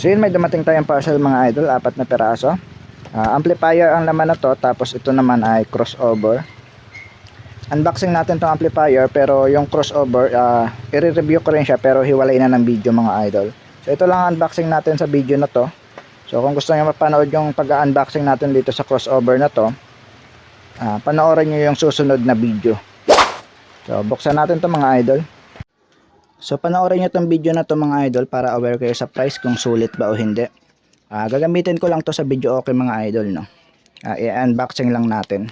So yun, may dumating tayong parcel mga idol, 4 na peraso. Amplifier ang laman na to, tapos ito naman ay crossover. Unboxing natin tong amplifier, pero yung crossover, i-review ko rin siya pero hiwalay na ng video mga idol. So ito lang ang unboxing natin sa video na to. So kung gusto niyo mapanood yung pag-unboxing natin dito sa crossover na to, panoorin niyo yung susunod na video. So buksan natin to mga idol. So panoorin nyo itong video na to mga idol para aware kayo sa price kung sulit ba o hindi. Gagamitin ko lang to sa video okay mga idol, no. I-unboxing lang natin.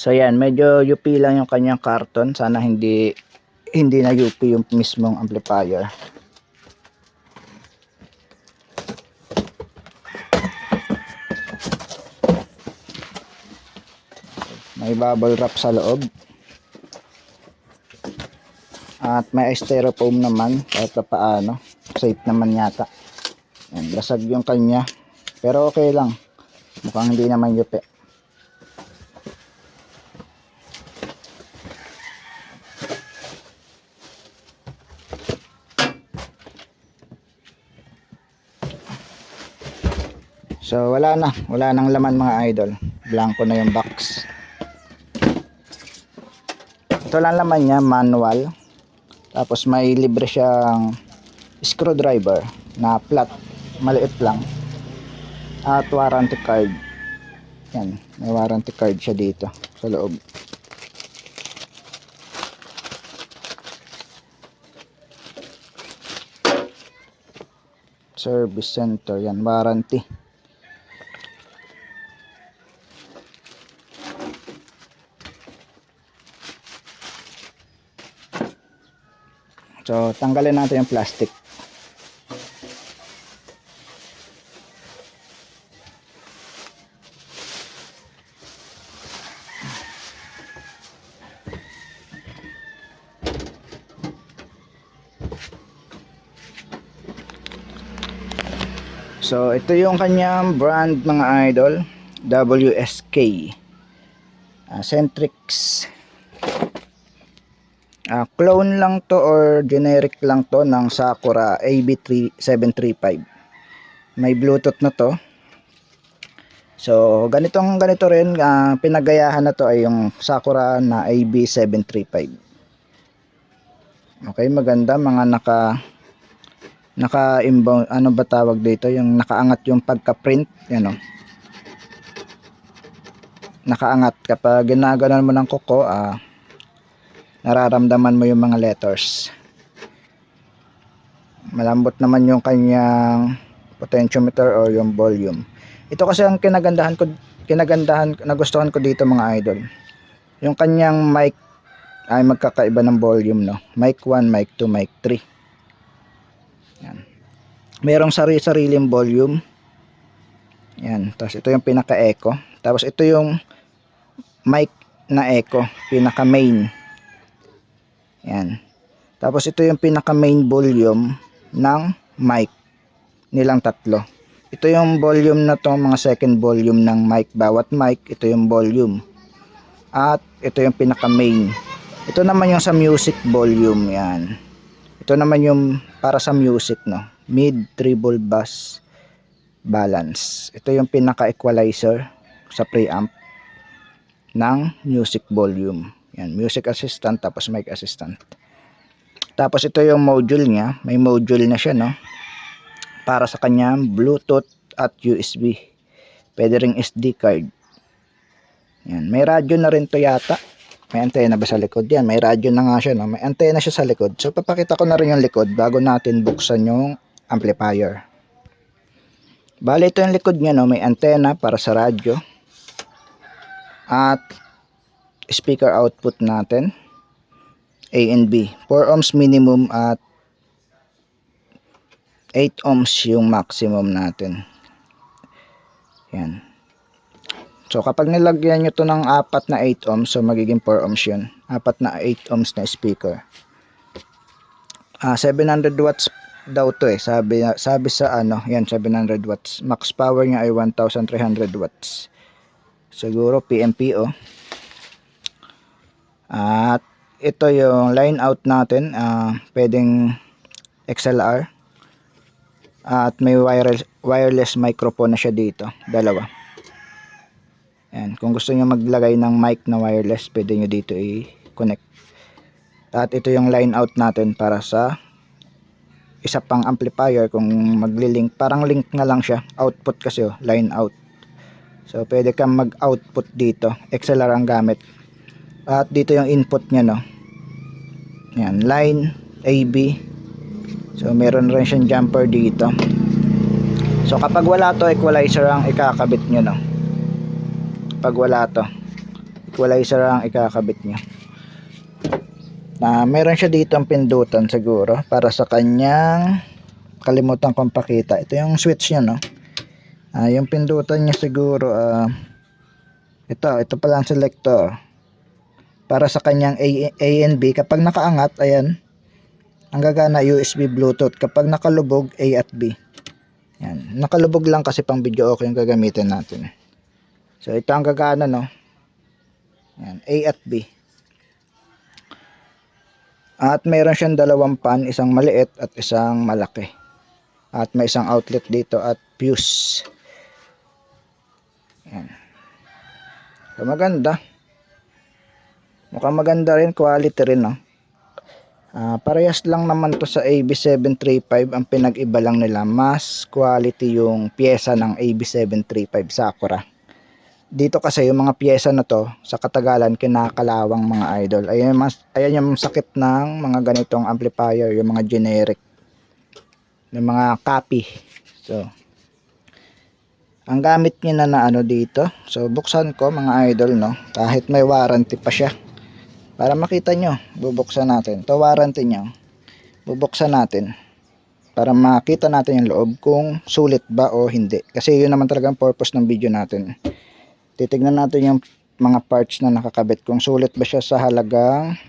So yan, medyo UP lang yung kanyang karton. Sana hindi na UP yung mismong amplifier. May bubble wrap sa loob. At may styrofoam naman kahit pa paano. Safe naman yata. Yan, basag yung kanya. Pero okay lang. Mukhang hindi naman UP. So wala nang laman mga idol. Blanco na yung box. Ito lang laman niya, manual. Tapos may libre siyang screwdriver na flat, maliit lang. At warranty card. Yan, may warranty card siya dito sa loob. Service center, yan, warranty. So, tanggalin natin yung plastic. So, ito yung kanyang brand mga idol. WSK. Centrix. Clone lang to or generic lang to ng Sakura AB735. May Bluetooth na to. So ganito rin, pinagayahan na to ay yung Sakura na AB735. Okay, maganda, mga naka inbound, ano ba tawag dito, yung nakaangat yung pagka-print, yan o. Nakaangat kapag ginaganon mo ng kuko, nararamdaman mo yung mga letters. Malambot naman yung kanyang potentiometer or yung volume. Ito kasi ang kinagandahan nagustuhan ko dito mga idol. Yung kanyang mic ay magkakaiba ng volume, no. Mic 1, mic 2, mic 3. Yan. Merong sariling volume. Yan, tapos ito yung pinaka-echo. Tapos ito yung mic na echo, pinaka-main. Yan. Tapos ito yung pinaka main volume ng mic nilang tatlo. Ito yung volume na to, mga second volume ng mic. Bawat mic, ito yung volume. At ito yung pinaka main. Ito naman yung sa music volume. Yan. Ito naman yung para sa music, no. Mid, treble, bass, balance. Ito yung pinaka equalizer sa preamp ng music volume. Yan, music assistant, tapos mic assistant. Tapos ito yung module niya. May module na siya, no. Para sa kanya Bluetooth at USB. Pwede ring SD card. Yan, may radyo na rin to yata. May antena ba sa likod? Yan, may radyo na nga siya, no. May antena siya sa likod. So papakita ko na rin yung likod bago natin buksan yung amplifier. Bale, ito yung likod niya, no. May antena para sa radyo. At speaker output natin A and B, 4 ohms minimum at 8 ohms yung maximum natin. Yan. So kapag nilagyan nyo to ng 4 na 8 ohms, so magiging 4 ohms yun. 4 na 8 ohms na speaker. 700 watts daw to eh. Sabi sa ano, yan 700 watts. Max power niya ay 1300 watts. Siguro PMPO. At ito yung line out natin, pwedeng XLR. At may wireless microphone na siya dito, dalawa. Yan, kung gusto niyo maglagay ng mic na wireless, pwede niyo dito i-connect. At ito yung line out natin para sa isa pang amplifier kung magli-link, parang link na lang siya, output kasi line out. So pwede kang mag-output dito, XLR ang gamit. At dito yung input niya, no. Yan, line AB. So meron rin siyang jumper dito. So kapag wala to, equalizer ang ikakabit nyo, no. Kapag wala to, equalizer ang ikakabit nyo. Meron siya dito ang pindutan siguro para sa kanyang, kalimutan kong pakita. Ito yung switch niya, no. Yung pindutan niya siguro, ito pala ang selector para sa kanyang A and B. Kapag nakaangat, ayan, ang gagana USB Bluetooth. Kapag nakalubog, A at B. Yan, nakalubog lang kasi pang video okay yung gagamitin natin. So ito ang gagana, no. Yan, A at B. At mayroon siyang dalawang pan, isang maliit at isang malaki. At may isang outlet dito at fuse. Yan. So maganda. Mukhang maganda rin, quality rin, no. Parehas lang naman to sa AB735. Ang pinag-iba lang nila, mas quality yung pyesa ng AB735 Sakura. Dito kasi yung mga pyesa na to, sa katagalan kinakalawang mga idol. Ayan yung sakit ng mga ganitong amplifier, yung mga generic, yung mga copy. So ang gamit niya na ano dito, so buksan ko mga idol, no, kahit may warranty pa siya. Para makita nyo, bubuksan natin. Ito warranty nyo. Bubuksan natin. Para makita natin yung loob kung sulit ba o hindi. Kasi yun naman talaga ang purpose ng video natin. Titignan natin yung mga parts na nakakabit. Kung sulit ba siya sa halagang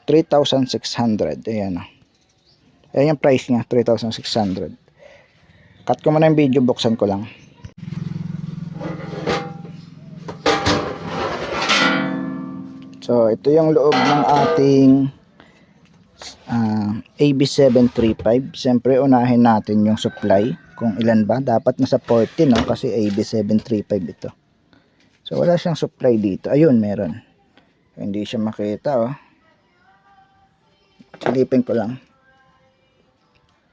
3,600. Ayan o. Ayan yung price niya, 3,600. Cut ko muna yung video, buksan ko lang. So ito yung loob ng ating AB735. Siyempre unahin natin yung supply, kung ilan ba. Dapat nasa 40, no, kasi AB735 ito. So wala siyang supply dito. Ayun, meron. Hindi siya makita, oh. Silipin ko lang.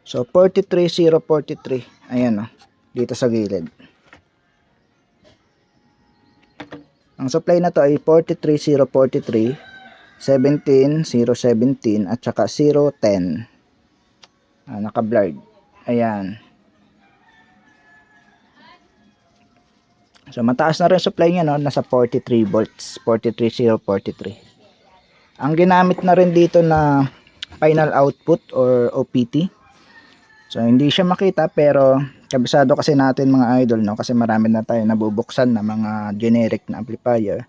So 43043. Ayan, oh, dito sa gilid. Ang supply na to ay 43043, 17017 at saka 010. Naka-blurred. Ayan. So mataas na rin supply niya, no, nasa 43 volts, 43043. Ang ginamit na rin dito na final output or OPT. So hindi siya makita pero kabisado kasi natin mga idol, no, kasi marami na tayo nabubuksan na mga generic na amplifier.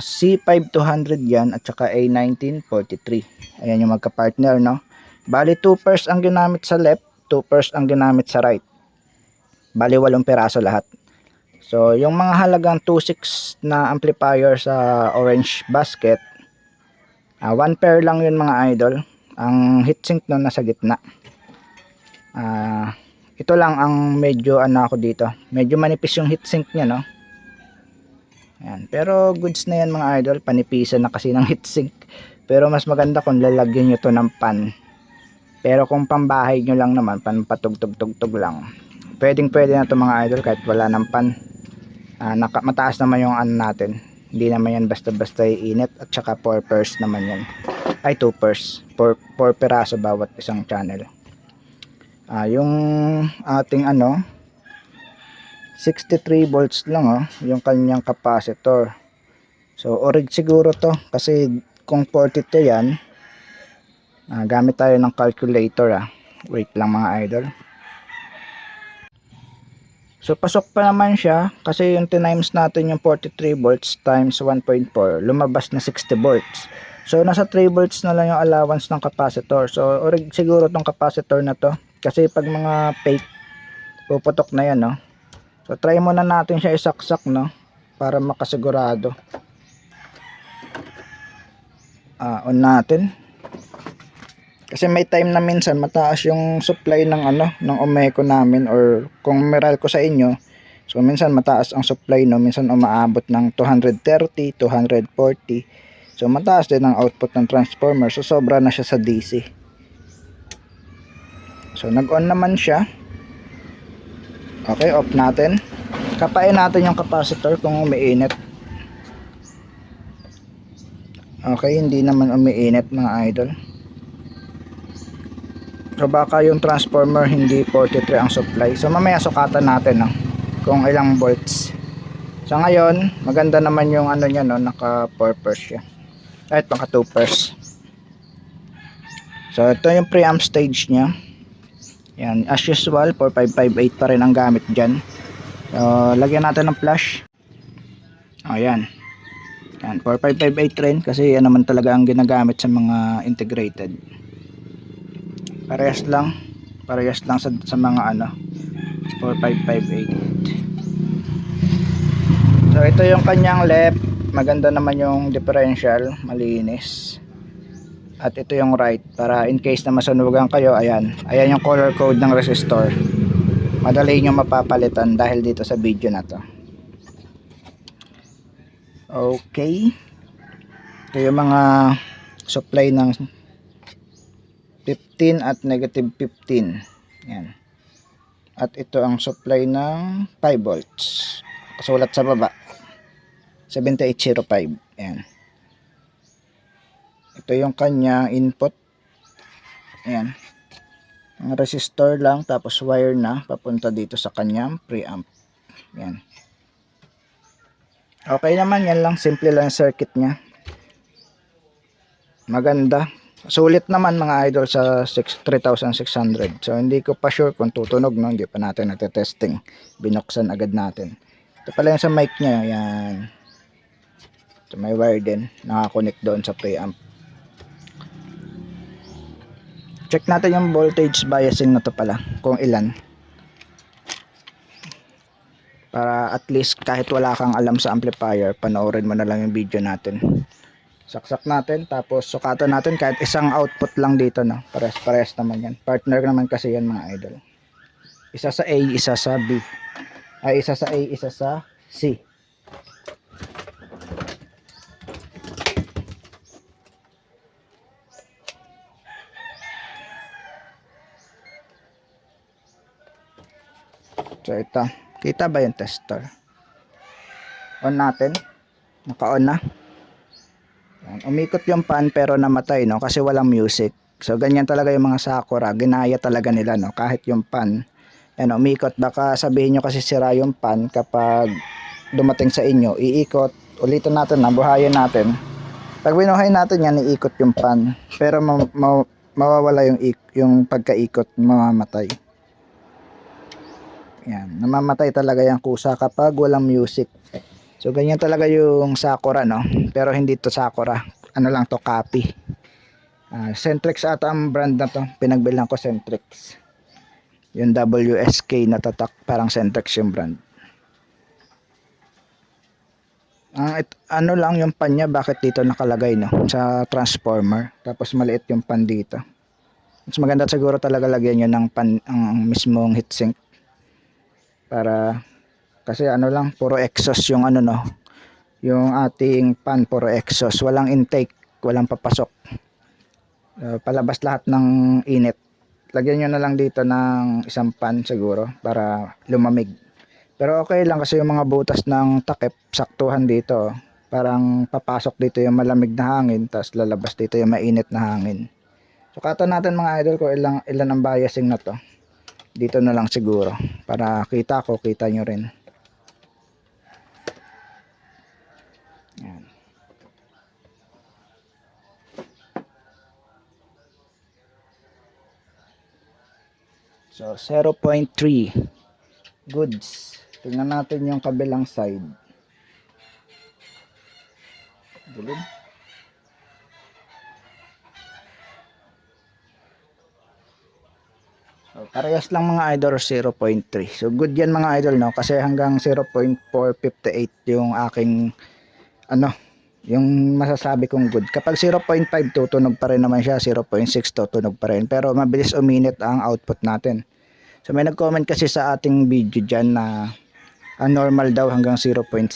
C5200 yan at saka A1943. Ayan yung magka-partner, no. Bali 2 pairs ang ginamit sa left, 2 pairs ang ginamit sa right. Bali 8 peraso lahat. So yung mga halagang 2.6 na amplifier sa orange basket, 1 pair lang yun mga idol. Ang heatsink nun nasa gitna. Ito lang ang medyo ako dito, medyo manipis yung heatsink nya, no. Ayan. Pero goods na yan mga idol, panipisan na kasi ng heatsink. Pero mas maganda kung lalagyan nyo to ng pan. Pero kung pambahay nyo lang naman, patugtog-tugtog lang, pwede na to mga idol kahit wala ng pan. Mataas naman yung natin, hindi naman yan basta-basta iinit. At saka 4 pairs naman yan, ay 2 pairs, 4 peraso bawat isang channel. Yung ating 63 volts lang, oh, yung kanyang capacitor. So orig siguro to kasi kung 42 yan, gamit tayo ng calculator. Wait lang mga idol. So pasok pa naman siya kasi yung times natin yung 43 volts times 1.4, lumabas na 60 volts. So nasa 3 volts na lang yung allowance ng capacitor. So siguro tong capacitor na to kasi pag mga fake puputok na yan, no. So try muna natin siya isaksak, no, para makasigurado. On natin. Kasi may time na minsan mataas yung supply ng ng Omeco namin, or kung meral ko sa inyo. So minsan mataas ang supply, no, minsan umaabot ng 230, 240. So mataas din ang output ng transformer. So sobra na siya sa DC. So nag-on naman siya. Okay, off natin. Kapain natin yung capacitor kung umiinit. Okay, hindi naman umiinit mga idol. So baka yung transformer hindi 43 ang supply. So mamaya sukatan natin, no, kung ilang volts. So ngayon, maganda naman yung niya, no, naka 4 pers siya. Kahit naka 2 pers. So ito yung preamp stage niya. Yan, as usual 4558 pa rin ang gamit diyan. So lagyan natin ng flash. Ayan. Yan, 4558 rin kasi yan naman talaga ang ginagamit sa mga integrated. Parehas lang sa mga 4558. So ito yung kanyang left, maganda naman yung differential, malinis. At ito yung right, para in case na masunugan kayo, ayan yung color code ng resistor. Madali nyo mapapalitan dahil dito sa video na to. Okay, ito yung mga supply ng 15 at negative 15. Yan. At ito ang supply ng 5 volts. Kasulat sa baba. 7805. Yan. Ito yung kanyang input. Yan. Ang resistor lang, tapos wire na papunta dito sa kanyang preamp. Yan. Okay naman, yan lang. Simple lang circuit niya. Maganda. Sulit naman mga idol sa 3600. So hindi ko pa sure kung tutunog, no, hindi pa natin natetesting. Binuksan agad natin. Ito pala yung sa mic niya, yan. So may wire din, nakakonect doon sa preamp. Check natin yung voltage biasing na to pala, kung ilan. Para at least kahit wala kang alam sa amplifier, panoorin mo na lang yung video natin. Saksak natin, tapos sukatan natin kahit isang output lang dito, no. Pares naman yan. Partner naman kasi yan mga idol. Isa sa A, isa sa B. Ay, isa sa A, isa sa C. So ito, kita ba yung tester? On natin. Naka-on na. Umikot yung pan pero namatay, no, kasi walang music. So ganyan talaga yung mga Sakura, ginaya talaga nila, no, kahit yung pan umikot. Baka sabihin nyo kasi sira yung pan kapag dumating sa inyo, iikot. Ulitin natin, buhayin natin. Pag binuhay natin yan, iikot yung pan, pero mawawala yung pagkaikot, mamamatay. Yan, namamatay talaga yung kusa kapag walang music. So ganyan talaga yung Sakura, no, pero hindi to Sakura, lang to, copy. Centrex ata ang brand na to, pinagbilang ko Centrex. Yung WSK na tatak, parang Centrex yung brand. Lang yung pan niya, bakit dito nakalagay, no, sa transformer, tapos maliit yung pan dito. Mas maganda siguro talaga lagyan nyo ng pan ang mismong heatsink, para kasi lang, puro exhaust yung no, yung ating pan, puro exhaust, walang intake, walang papasok. Palabas lahat ng init. Lagyan nyo na lang dito ng isang pan siguro para lumamig. Pero okay lang kasi yung mga butas ng takip, saktuhan dito. Parang papasok dito yung malamig na hangin, tapos lalabas dito yung mainit na hangin. Sukatan natin mga idol ko ilan ang biasing na to. Dito na lang siguro para kita nyo rin. Yan. So 0.3 goods. Tingnan natin yung kabilang side. Dilim. So, parehas lang mga idol, 0.3. So good yan mga idol, no? Kasi hanggang 0.458 yung aking ano, yung masasabi kong good. Kapag 0.5 tutunog pa rin naman siya, 0.6 tutunog pa rin. Pero mabilis uminit ang output natin. So may nag-comment kasi sa ating video dyan na normal daw hanggang 0.7.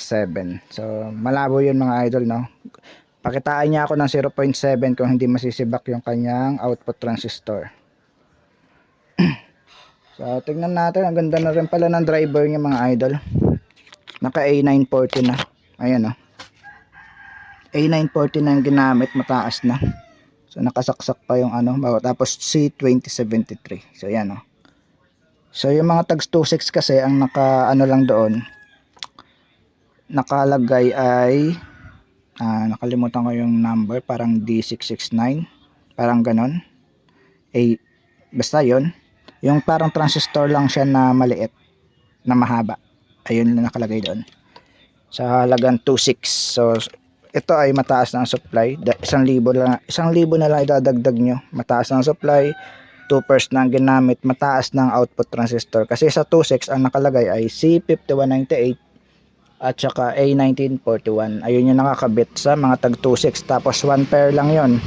So malabo yun mga idol, no? Pakitaan niya ako ng 0.7 kung hindi masisibak yung kanyang output transistor. So tignan natin, ang ganda na rin pala ng driver niya mga idol. Naka A940 na. Ayan, oh. A940 na yung ginamit, mataas na. So nakasaksak pa yung ano, tapos C2073. So yan, oh. So yung mga tags 26 kasi ang naka ano lang doon, nakalagay ay nakalimutan ko yung number, parang D669, parang ganon. Basta yon, yung parang transistor lang siya na maliit, na mahaba. Ayun na nakalagay doon. Sa halagang 26. So ito ay mataas na ang supply. 1,000 lang, 1,000 na lang idadagdag nyo. Mataas na ang supply. 2 na ang ginamit. Mataas na ang output transistor. Kasi sa 26 ang nakalagay ay C5198 at saka A1941. Ayun yung nakakabit sa mga tag 26. Tapos 1 pair lang yon.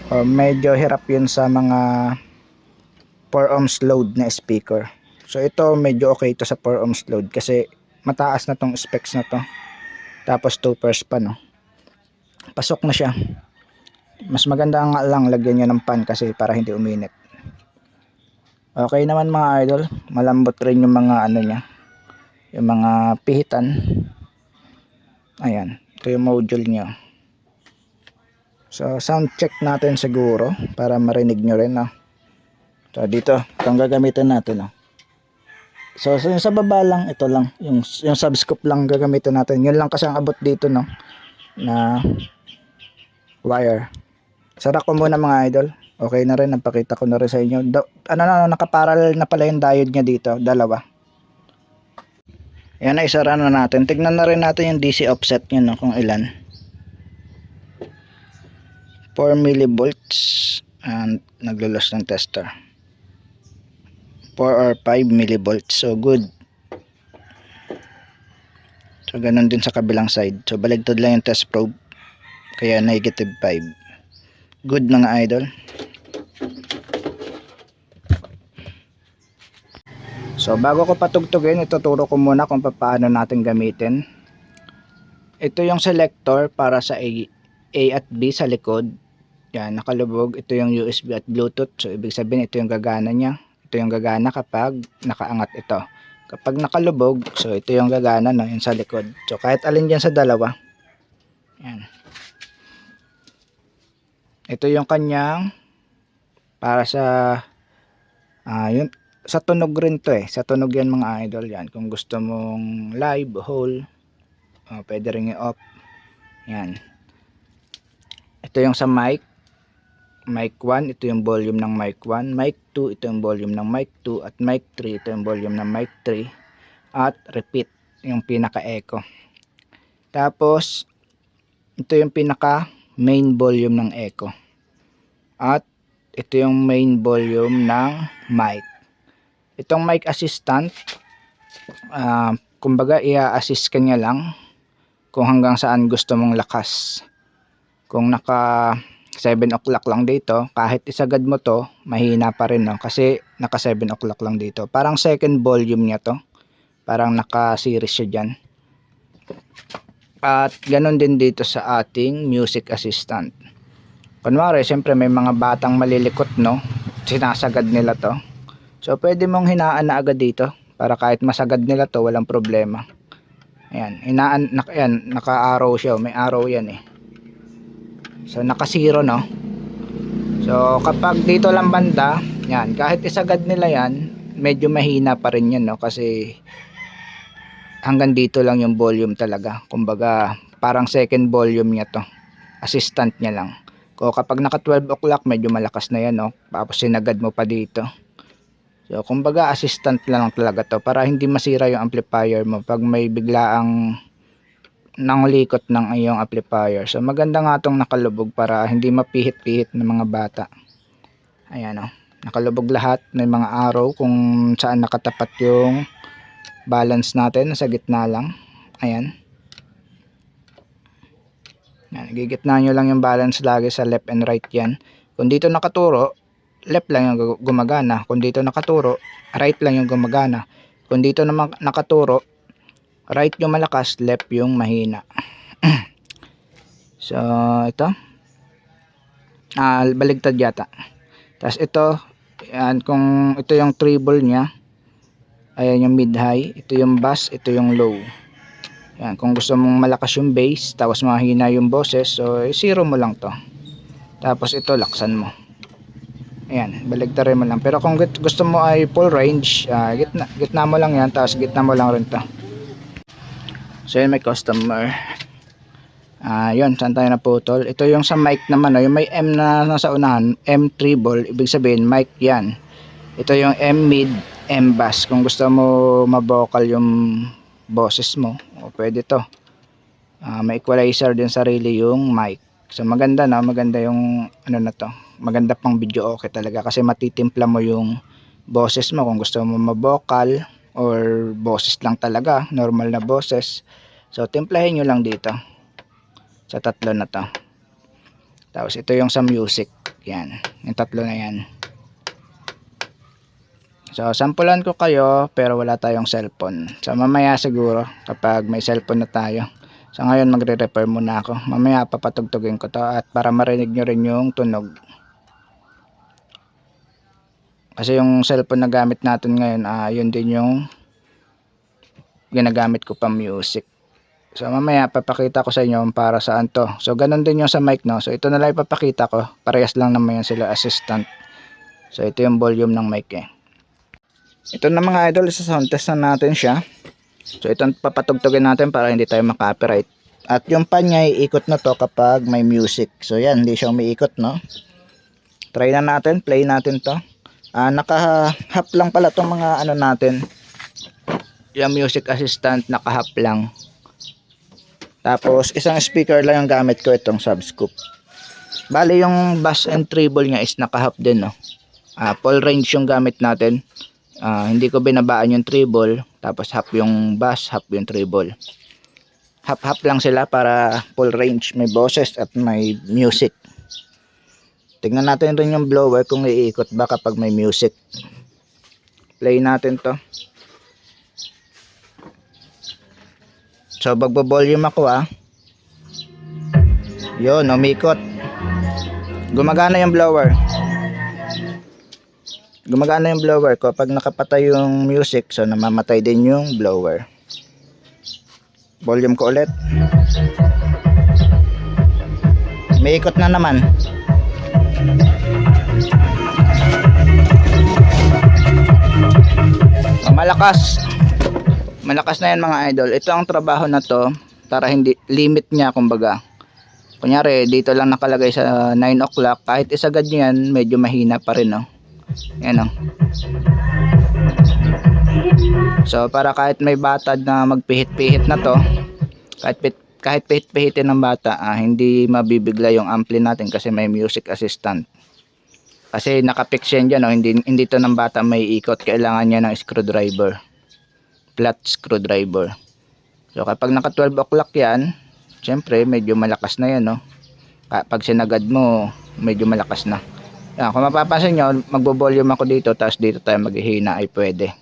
Medyo hirap yun sa mga 4 ohms load na speaker. So ito medyo okay ito sa 4 ohms load kasi mataas na tong specs na to. Tapos 2 pairs pa, no? Pasok na siya. Mas maganda nga lang lagyan nyo ng pan kasi para hindi uminit. Okay naman mga idol. Malambot rin yung mga ano niya, yung mga pihitan. Ayan. Ito yung module niya. So sound check natin siguro para marinig nyo rin, no? So dito, itong gagamitin natin, no? So yung sa baba lang, ito lang, yung subscope lang gagamitin natin. Yun lang kasi ang abot dito, no, na wire. Sarak ko muna mga idol. Okay na rin, napakita ko na rin sa inyo. Nakaparallel na pala yung diode niya dito, dalawa. Yan na, isara na natin. Tignan na rin natin yung DC offset niya, no, kung ilan. 4 millivolts and naglulos ng tester. 4 or 5 millivolts. So good. So ganun din sa kabilang side. So baligtad lang yung test probe. Kaya negative 5. Good mga idol. So bago ko patugtugin, ituturo ko muna kung paano natin gamitin. Ito yung selector para sa A at B sa likod. Yan, nakalubog. Ito yung USB at Bluetooth. So ibig sabihin ito yung gagana niya. Ito yung gagana kapag nakaangat ito. Kapag nakalubog, so ito yung gagana, no, yung sa likod. So kahit alin dyan sa dalawa. Yan. Ito yung kanyang para sa yun, sa tunog rin to eh. Sa tunog yan mga idol yan. Kung gusto mong live, whole, pwede rin i-off. Yan. Ito yung sa mic. Mic 1, ito yung volume ng mic 1. Mic 2, ito yung volume ng mic 2. At mic 3, ito yung volume ng mic 3. At repeat, yung pinaka-echo. Tapos, ito yung pinaka-main volume ng echo. At ito yung main volume ng mic. Itong mic assistant, kumbaga i-assist ka niya lang kung hanggang saan gusto mong lakas. Kung naka 7 o'clock lang dito, kahit isagad mo to, mahina pa rin, no? Kasi naka 7 o'clock lang dito. Parang second volume niya to. Parang naka-series siya dyan. At ganun din dito sa ating music assistant. Kunwari, siyempre may mga batang malilikot, no? Sinasagad nila to. So, pwede mong hinaan na agad dito para kahit masagad nila to, walang problema. Ayan, naka-arrow siya. May arrow yan eh. So naka 0, no. So kapag dito lang banda, yan, kahit isagad nila yan, medyo mahina pa rin yan, no, kasi hanggang dito lang yung volume talaga. Kumbaga parang second volume niya to. Assistant niya lang. Kung kapag naka 12 o'clock, medyo malakas na yan, no. Tapos sinagad mo pa dito. So kumbaga assistant lang talaga to para hindi masira yung amplifier mo pag may biglaang nangulikot ng iyong amplifier. So maganda nga tong nakalubog para hindi mapihit-pihit ng mga bata. Ayan o, nakalubog lahat, may mga arrow kung saan nakatapat yung balance natin, sa gitna lang. Ayan. Gigitna nyo lang yung balance lagi sa left and right yan. Kung dito nakaturo, left lang yung gumagana. Kung dito nakaturo, right lang yung gumagana. Kung dito naman nakaturo, right yung malakas, left yung mahina. So ito baligtad yata. Tapos ito, yan, kung ito yung treble nya, ayan yung mid high, ito yung bass, ito yung low. Yan, kung gusto mong malakas yung bass tapos mahina yung boses, so zero mo lang to. Tapos ito laksan mo. Ayan, baligtarin mo lang. Pero kung gusto mo ay full range, gitna mo lang yan, tapos gitna mo lang rin to. So yun, may customer. Yun, saan tayo naputol? Ito yung sa mic naman, yung may M na nasa unahan, M treble, ibig sabihin mic yan. Ito yung M mid, M bass. Kung gusto mo ma-vocal yung boses mo, pwede to. May equalizer din sarili yung mic. So maganda na, maganda yung ano na to. Maganda pang video okay talaga kasi matitimpla mo yung boses mo kung gusto mo ma-vocal or boses lang talaga, normal na boses. So timplahin nyo lang dito sa tatlo na to. Tapos ito yung sa music, yan, yung tatlo na yan. So sampulan ko kayo pero wala tayong cellphone. So mamaya siguro kapag may cellphone na tayo. So ngayon magre-repair muna ako. Mamaya papatugtugin ko to at para marinig nyo rin yung tunog. Kasi yung cellphone na gamit natin ngayon, yun din yung ginagamit ko pa music. So mamaya papakita ko sa inyo para saan to. So ganun din yung sa mic, no. So ito na lang ipapakita ko. Parehas lang naman yan sila assistant. So ito yung volume ng mic eh. Ito na mga idol, sa sound test na natin siya. So ito papatugtugin natin para hindi tayo makopyright. At yung pan niya iikot na to kapag may music. So yan, hindi siya umiikot, no. Try na natin, play natin to. Naka-hap lang pala tong mga ano natin. Yung music assistant naka-hap lang. Tapos isang speaker lang yung gamit ko, itong subscoop. Bali yung bass and treble nya is naka-hap din, no. Full range yung gamit natin. Hindi ko binabaan yung treble, tapos half yung bass, half yung treble. Half lang sila para full range, may boses at may music. Tingnan natin rin yung blower kung iikot ba kapag may music. Play natin to. So magbo-volume ako Yun, umikot. Gumagana yung blower. Gumagana yung blower ko pag nakapatay yung music, so namamatay din yung blower. Volume ko ulit. May ikot na naman. Malakas. Malakas na yan mga idol. Ito ang trabaho na to para hindi limit niya, kumbaga. Kunyari dito lang nakalagay sa 9 o'clock, kahit isagad nyo yan medyo mahina pa rin, no. Yan, no. So para kahit may bata na magpihit-pihit na to, kahit pihit-pihitin ng bata, hindi mabibigla yung ampli natin kasi may music assistant. Kasi nakapix yan dyan, no? Hindi to ng bata may ikot, kailangan niya ng screwdriver, flat screwdriver. So kapag naka 12 o'clock yan, syempre medyo malakas na yan, no? Pag sinagad mo medyo malakas na yan. Kung mapapansin nyo, magbo-volume ako dito, tapos dito tayo maghihina, ay pwede.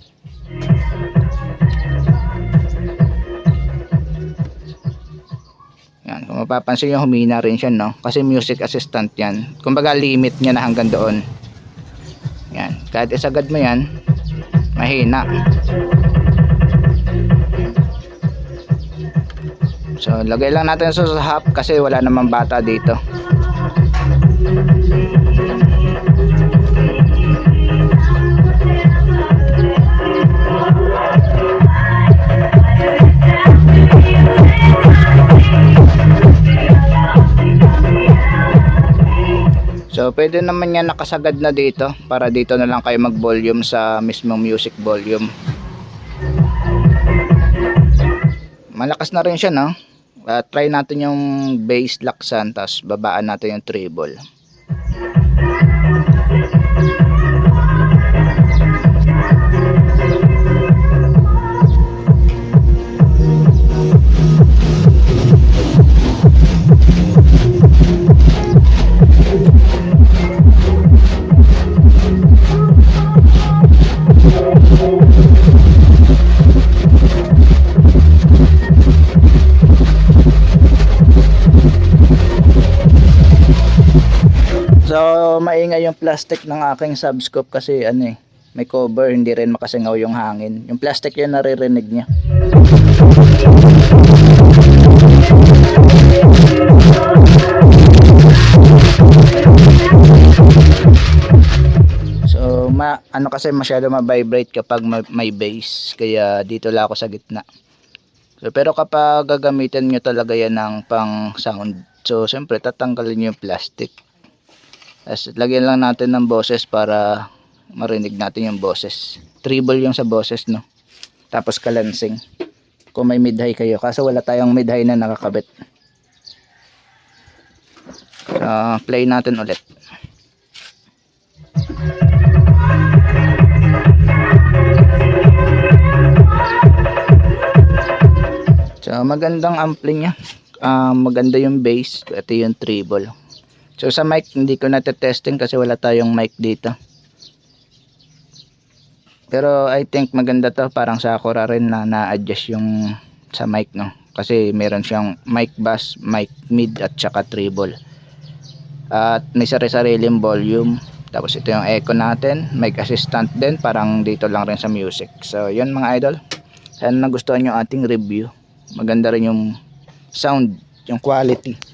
Yan, kung mapapansin nyo, humina rin siya, no? Kasi music assistant yan, kumbaga limit niya na hanggang doon. Yan, kahit isagad mo yan, mahina. So lagay lang natin sa half kasi wala namang bata dito. So So pwede naman yan nakasagad na dito, para dito na lang kayo mag volume sa mismong music volume. Malakas na rin siya, no? Try natin yung bass laksan, tapos babaan natin yung treble. So maingay yung plastic ng aking subscope kasi ano may cover, hindi rin makasingaw yung hangin. Yung plastic yun naririnig niya. So ano kasi masyado ma-vibrate kapag may bass, kaya dito lang ako sa gitna. So, pero kapag gagamitin nyo talaga yan ng pang sound, so siyempre tatanggalin nyo yung plastic. As lagyan lang natin ng boses para marinig natin yung boses. Treble yung sa boses, no? Tapos kalansing. Kung may mid-high kayo, kaso wala tayong mid-high na nakakabit. So, play natin ulit. So, magandang ampli niya. Maganda yung bass, ito yung treble. So sa mic hindi ko na-testing kasi wala tayong mic dito. Pero I think maganda to, parang sa Sakura rin na-adjust yung sa mic, no. Kasi meron siyang mic bass, mic mid at saka treble. At may sari-sariling volume. Tapos ito yung echo natin, mic assistant din, parang dito lang rin sa music. So yun mga idol. Sana nagustuhan yung ating review. Maganda rin yung sound, yung quality.